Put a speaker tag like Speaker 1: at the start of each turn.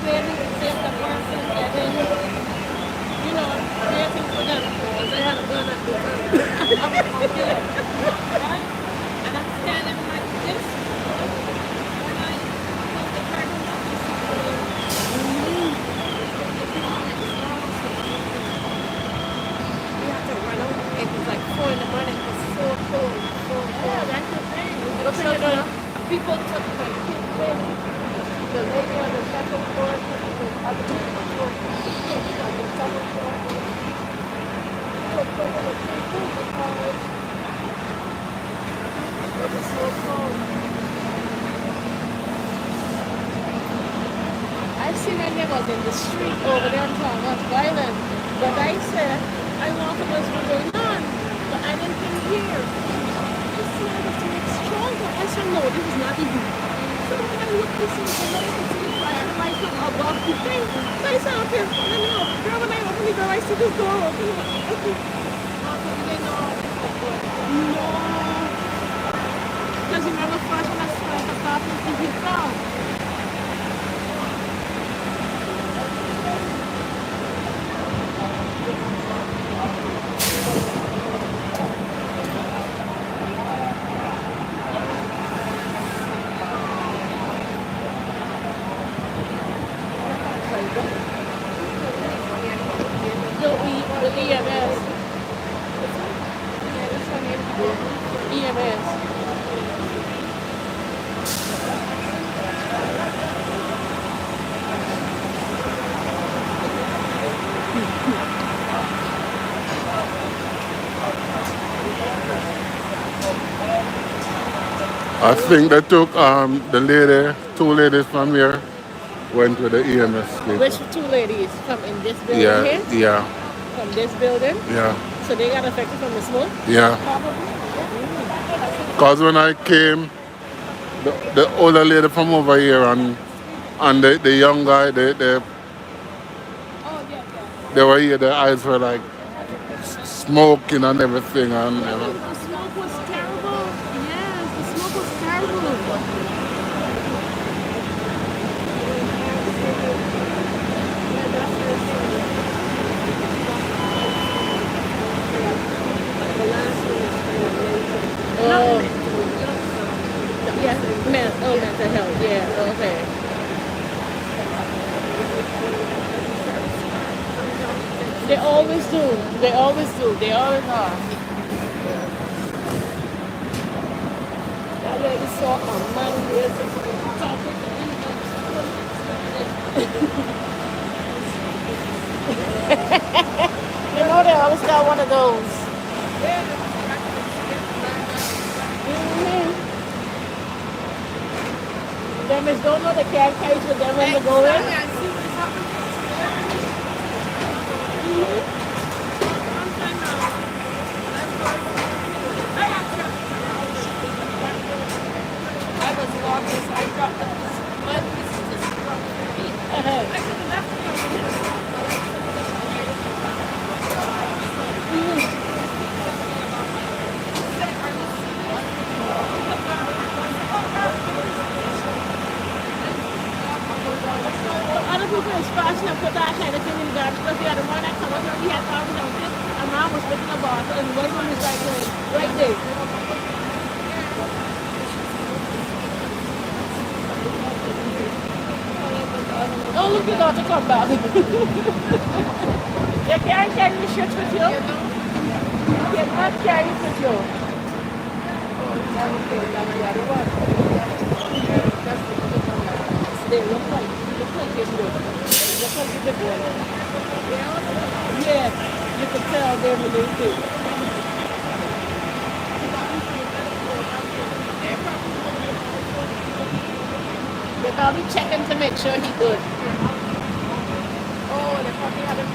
Speaker 1: Maybe save the person and then, waiting for them because they had a gun at the time. I was going to kill him. Right? And I'm standing like this. When I put the curtain up, you see we had to run out. It was like 4 in the morning. It was so cold. So cold. Yeah, that's the thing. But people took my kids in. The lady on the second floor, the other people on the second floor. So cold. It was so cold. I've seen my neighbors in the street over there in Thomas Island. But I said, I want to know what's going on. But I didn't come here. I said, I have to make stronger. I said, no, this is not even. So when I look this in the light, I see the fire light from above the thing. So I said, okay, no. Girl, when I open the door, I see this door open. Okay. They know. No. Because you remember first when I saw the car from the car. The EMS. EMS.
Speaker 2: I think they took two ladies from here, went to the EMS
Speaker 1: Which
Speaker 2: people.
Speaker 1: two ladies from in this building
Speaker 2: Yeah,
Speaker 1: here?
Speaker 2: yeah,
Speaker 1: From this building?
Speaker 2: yeah,
Speaker 1: So they got affected from the smoke?
Speaker 2: yeah.
Speaker 1: Probably.
Speaker 2: Because when I came, the older lady from over here and the young guy,
Speaker 1: Oh, yeah.
Speaker 2: they were here, their eyes were like smoking and everything. And
Speaker 1: The smoke was terrible. Yes, the smoke was terrible. Oh, yeah, mental health. Yeah, okay. They always do. They always do. They always are. That lady saw a man here talking to him. They always got one of those. Mm-hmm. Them is don't know they can't catch with them when they go in. I was walking, so I dropped the mud pieces to scrub my feet. I could have left other people is fashion and put that kind of thing in the garbage because the other one that come up here, we had found out it. And mom was putting a bottle and one room is right there. Oh, look at daughter come back. You can't carry the shit with you. You cannot carry it with you. They look like it's good. Look like it's good. Yes, you can tell they're related. They're probably checking to make sure he's good. Oh, they probably have it.